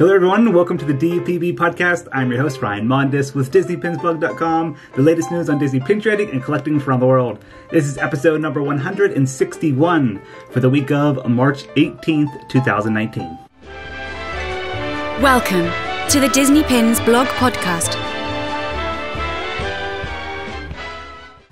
Hello everyone, welcome to the DPB podcast. I'm your host Ryan Mondis with DisneyPinsBlog.com, the latest news on Disney pin trading and collecting from around the world. This is episode number 161 for the week of March 18th, 2019. Welcome to the Disney Pins Blog Podcast.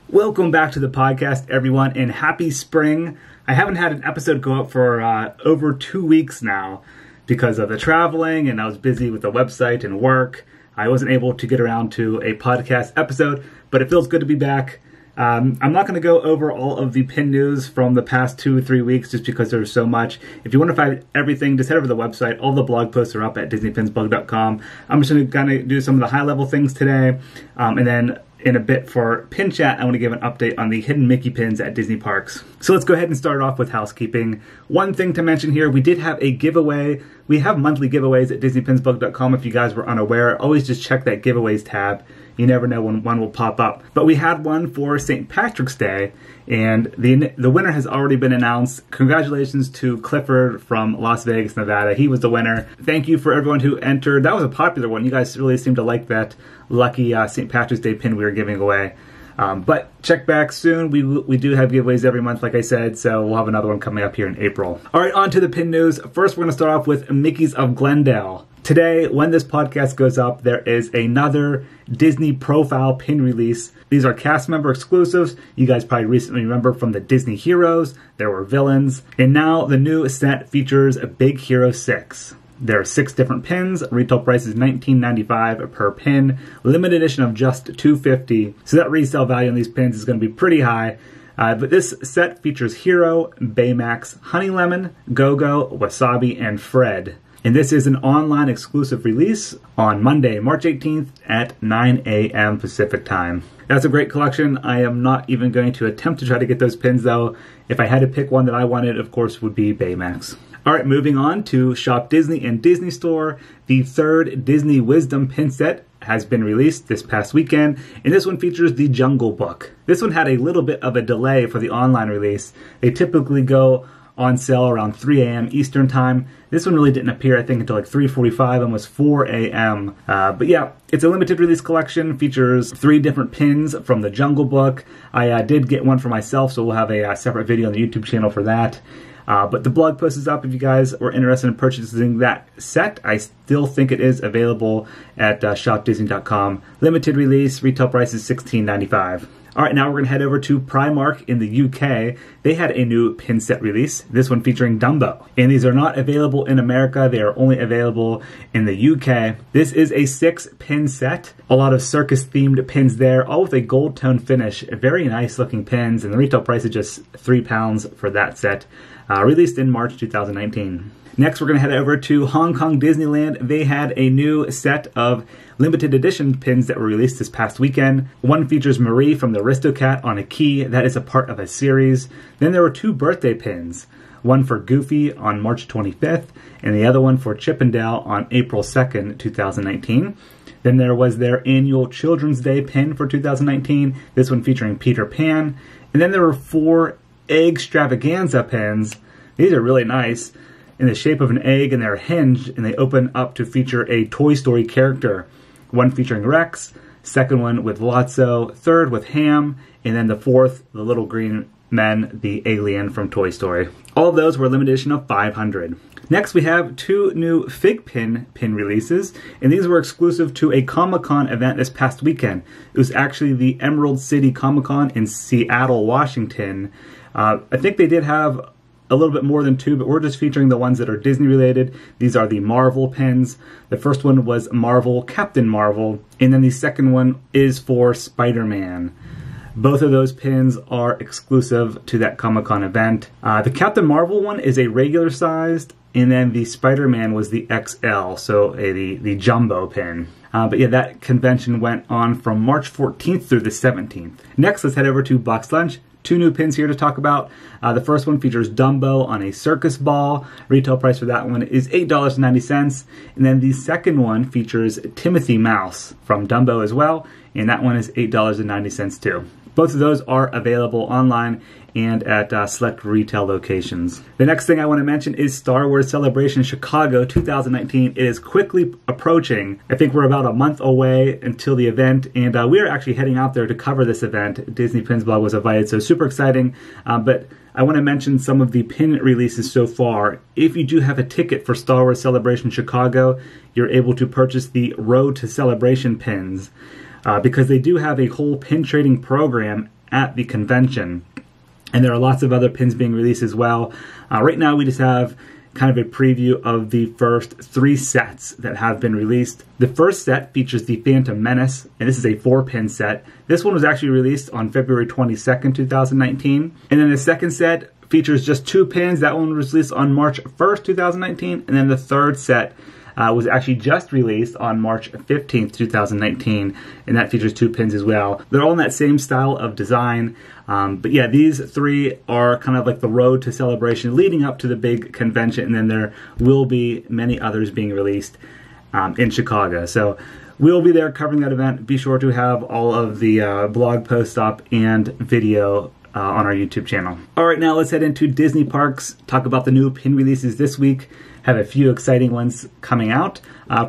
Welcome back to the podcast, everyone, and happy spring. I haven't had an episode go up for over 2 weeks now because of the traveling, and I was busy with the website and work. I wasn't able to get around to a podcast episode, but it feels good to be back. I'm not going to go over all of the pin news from the past 2 or 3 weeks just because there's so much. If you want to find everything, just head over to the website. All the blog posts are up at DisneyPinsBlog.com. I'm just going to kind of do some of the high-level things today, and then in a bit for Pin Chat, I want to give an update on the hidden Mickey pins at Disney parks. So let's go ahead and start off with housekeeping. One thing to mention here, we did have a giveaway. We have monthly giveaways at DisneyPinsBlog.com if you guys were unaware. Always just check that giveaways tab. You never know when one will pop up. But we had one for St. Patrick's Day, and the winner has already been announced. Congratulations to Clifford from Las Vegas, Nevada. He was the winner. Thank you for everyone who entered. That was a popular one. You guys really seemed to like that lucky St. Patrick's Day pin we were giving away. But check back soon. We do have giveaways every month, like I said, so we'll have another one coming up here in April. All right, on to the pin news. First, we're going to start off with Mickey's of Glendale. Today, when this podcast goes up, there is another Disney profile pin release. These are cast member exclusives. You guys probably recently remember from the Disney Heroes, there were villains. And now the new set features a Big Hero 6. There are 6 different pins. Retail price is $19.95 per pin. Limited edition of just $250. So that resale value on these pins is going to be pretty high. But this set features Hero, Baymax, Honey Lemon, Go-Go, Wasabi, and Fred. And this is an online exclusive release on Monday, March 18th at 9 a.m. Pacific time. That's a great collection. I am not even going to attempt to try to get those pins, though. If I had to pick one that I wanted, of course, would be Baymax. All right, moving on to Shop Disney and Disney Store. The third Disney Wisdom pin set has been released this past weekend, and this one features the Jungle Book. This one had a little bit of a delay for the online release. They typically go on sale around 3 a.m. Eastern time. This one really didn't appear, I think, until like 3:45, almost 4 a.m. But yeah, it's a limited release collection, features 3 different pins from the Jungle Book. I did get one for myself, so we'll have a separate video on the YouTube channel for that. But the blog post is up if you guys were interested in purchasing that set. I still think it is available at shopdisney.com. Limited release, retail price is $16.95. All right, now we're going to head over to Primark in the UK. They had a new pin set release, this one featuring Dumbo. And these are not available in America. They are only available in the UK. This is a 6-pin set. A lot of circus-themed pins there, all with a gold tone finish. Very nice-looking pins, and the retail price is just £3 for that set. Released in March 2019. Next, we're going to head over to Hong Kong Disneyland. They had a new set of limited edition pins that were released this past weekend. One features Marie from the Aristocat on a key. That is a part of a series. Then there were 2 birthday pins. One for Goofy on March 25th, and the other one for Chip and Dale on April 2nd, 2019. Then there was their annual Children's Day pin for 2019. This one featuring Peter Pan. And then there were 4 Eggstravaganza pins. These are really nice, in the shape of an egg, and they're hinged, and they open up to feature a Toy Story character. One featuring Rex, second one with Lotso, third with Ham, and then the fourth, the little green men, the alien from Toy Story. All of those were limited edition of 500. Next, we have 2 new Fig pin releases, and these were exclusive to a Comic-Con event this past weekend. It was actually the Emerald City Comic-Con in Seattle, Washington. I think they did have a little bit more than 2, but we're just featuring the ones that are Disney related. These are the Marvel pins. The first one was Marvel, Captain Marvel, and then the second one is for Spider-Man. Both of those pins are exclusive to that Comic-Con event. The Captain Marvel one is a regular sized, and then the Spider-Man was the XL, so the jumbo pin. But yeah, that convention went on from March 14th through the 17th. Next, let's head over to Box Lunch. 2 new pins here to talk about. The first one features Dumbo on a circus ball. Retail price for that one is $8.90. And then the second one features Timothy Mouse from Dumbo as well. And that one is $8.90 too. Both of those are available online and at select retail locations. The next thing I want to mention is Star Wars Celebration Chicago 2019. It is quickly approaching. I think we're about a month away until the event, and we are actually heading out there to cover this event. Disney Pins Blog was invited, so super exciting. But I want to mention some of the pin releases so far. If you do have a ticket for Star Wars Celebration Chicago, you're able to purchase the Road to Celebration pins because they do have a whole pin trading program at the convention. And there are lots of other pins being released as well. Right now we just have kind of a preview of the first 3 sets that have been released. The first set features the Phantom Menace, and this is a 4-pin set. This one was actually released on February 22nd, 2019. And then the second set features just 2 pins. That one was released on March 1st, 2019. And then the third set was actually just released on March 15th, 2019, and that features 2 pins as well. They're all in that same style of design, but yeah, these 3 are kind of like the road to celebration leading up to the big convention, and then there will be many others being released in Chicago. So we'll be there covering that event. Be sure to have all of the blog posts up and video on our YouTube channel. All right, now let's head into Disney parks, talk about the new pin releases this week. Have a few exciting ones coming out.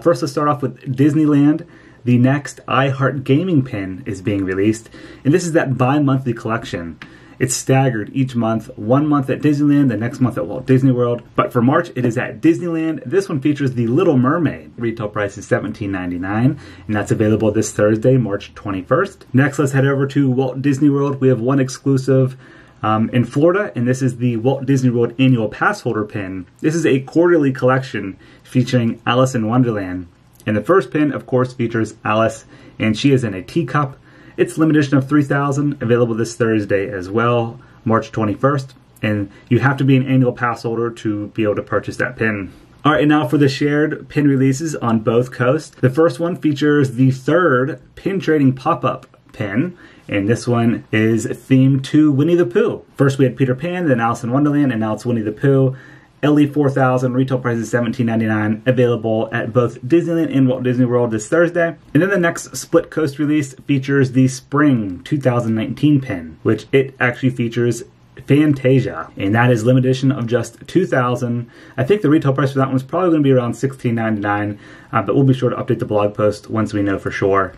First, let's start off with Disneyland. The next iHeart Gaming pin is being released, and this is that bi-monthly collection. It's staggered each month, one month at Disneyland, the next month at Walt Disney World. But for March, it is at Disneyland. This one features the Little Mermaid. Retail price is $17.99, and that's available this Thursday, March 21st. Next, let's head over to Walt Disney World. We have one exclusive in Florida, and this is the Walt Disney World Annual Pass Holder pin. This is a quarterly collection featuring Alice in Wonderland. And the first pin, of course, features Alice, and she is in a teacup. It's limited edition of 3,000, available this Thursday as well, March 21st. And you have to be an annual pass holder to be able to purchase that pin. All right, and now for the shared pin releases on both coasts. The first one features the third pin trading pop-up pin, and this one is themed to Winnie the Pooh. First we had Peter Pan, then Alice in Wonderland, and now it's Winnie the Pooh. LE 4000, retail price is $17.99, available at both Disneyland and Walt Disney World this Thursday. And then the next split coast release features the Spring 2019 pin, which it actually features Fantasia, and that is limited edition of just 2,000. I think the retail price for that one is probably going to be around $16.99, but we'll be sure to update the blog post once we know for sure.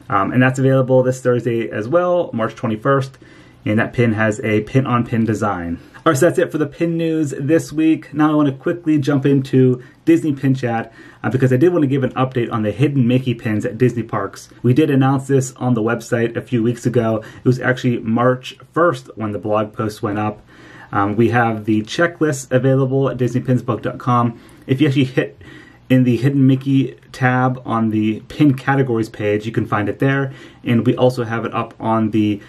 And that's available this Thursday as well, March 21st, and that pin has a pin-on-pin design. All right, so that's it for the pin news this week. Now I want to quickly jump into Disney Pin Chat because I did want to give an update on the hidden Mickey pins at Disney parks. We did announce this on the website a few weeks ago. It was actually March 1st when the blog post went up. We have the checklist available at DisneyPinsBook.com. If you actually hit in the Hidden Mickey tab on the pin categories page, you can find it there. And we also have it up on the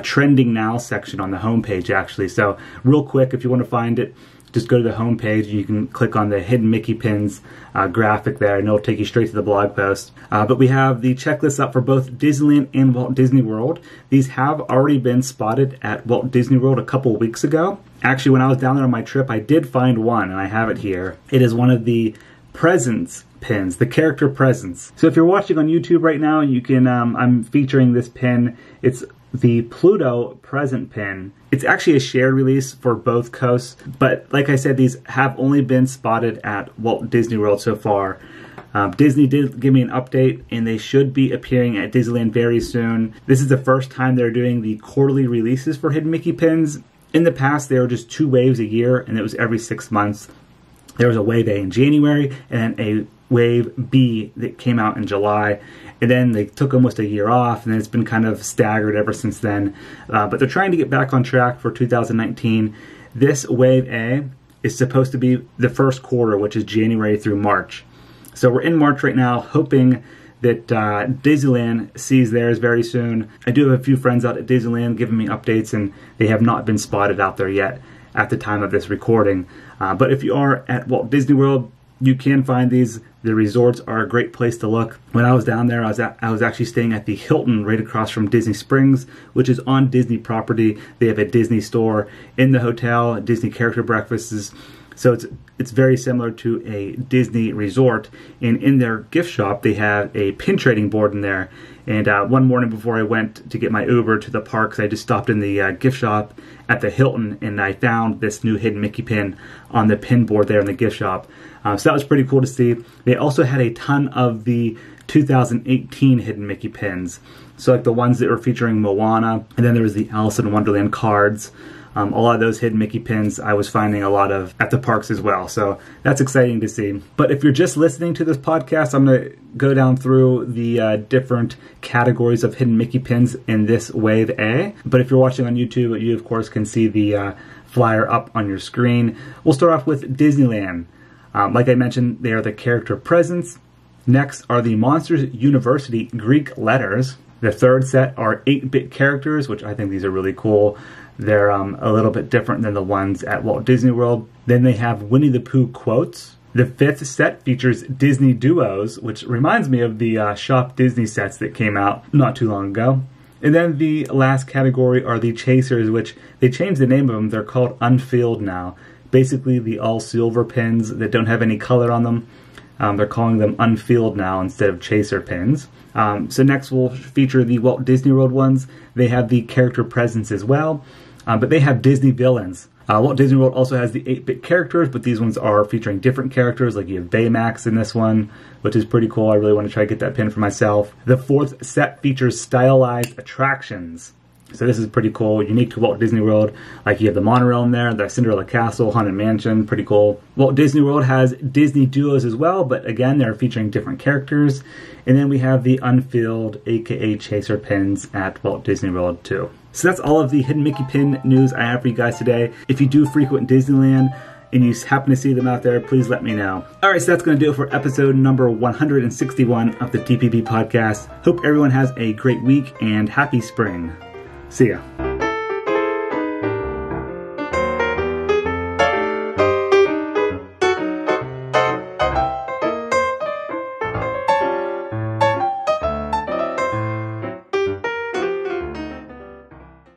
Trending Now section on the homepage, actually. So real quick, if you want to find it, just go to the homepage. You can click on the Hidden Mickey Pins graphic there, and it'll take you straight to the blog post. But we have the checklist up for both Disneyland and Walt Disney World. These have already been spotted at Walt Disney World a couple weeks ago. Actually, when I was down there on my trip, I did find one, and I have it here. It is one of the Presents pins, the character Presents. So if you're watching on YouTube right now, you can, I'm featuring this pin. It's the Pluto Present pin. It's actually a shared release for both coasts, but like I said, these have only been spotted at Walt Disney World so far. Disney did give me an update, and they should be appearing at Disneyland very soon. This is the first time they're doing the quarterly releases for Hidden Mickey pins. In the past, they were just 2 waves a year, and it was every 6 months. There was a wave A in January, and then a wave B that came out in July. And then they took almost a year off, and then it's been kind of staggered ever since then. But they're trying to get back on track for 2019. This wave A is supposed to be the first quarter, which is January through March. So we're in March right now, hoping that Disneyland sees theirs very soon. I do have a few friends out at Disneyland giving me updates, and they have not been spotted out there yet at the time of this recording. But if you are at Walt Disney World, you can find these. The resorts are a great place to look. When I was down there, I was actually staying at the Hilton right across from Disney Springs, which is on Disney property. They have a Disney store in the hotel, Disney character breakfasts. So it's very similar to a Disney resort. And in their gift shop, they have a pin trading board in there. And one morning before I went to get my Uber to the parks, I just stopped in the gift shop at the Hilton, and I found this new hidden Mickey pin on the pin board there in the gift shop. So that was pretty cool to see. They also had a ton of the 2018 hidden Mickey pins. So like the ones that were featuring Moana, and then there was the Alice in Wonderland cards. A lot of those hidden Mickey pins I was finding a lot of at the parks as well. So that's exciting to see. But if you're just listening to this podcast, I'm going to go down through the different categories of hidden Mickey pins in this wave A. But if you're watching on YouTube, you of course can see the flyer up on your screen. We'll start off with Disneyland. Like I mentioned, they are the character presents. Next are the Monsters University Greek letters. The third set are 8-bit characters, which I think these are really cool. They're a little bit different than the ones at Walt Disney World. Then they have Winnie the Pooh quotes. The fifth set features Disney duos, which reminds me of the Shop Disney sets that came out not too long ago. And then the last category are the chasers, which they changed the name of them. They're called Unfilled now. Basically the all-silver pins that don't have any color on them. They're calling them Unfilled now instead of chaser pins. So next we'll feature the Walt Disney World ones. They have the character presents as well. But they have Disney villains. Walt Disney World also has the 8-bit characters, but these ones are featuring different characters, like you have Baymax in this one, which is pretty cool. I really want to try to get that pin for myself. The fourth set features stylized attractions. So this is pretty cool, unique to Walt Disney World. Like you have the monorail in there, the Cinderella Castle, Haunted Mansion, pretty cool. Walt Disney World has Disney duos as well, but again, they're featuring different characters. And then we have the Unfilled, aka Chaser pins at Walt Disney World too. So that's all of the hidden Mickey pin news I have for you guys today. If you do frequent Disneyland and you happen to see them out there, please let me know. Alright, so that's going to do it for episode number 161 of the DPB podcast. Hope everyone has a great week and happy spring. See ya.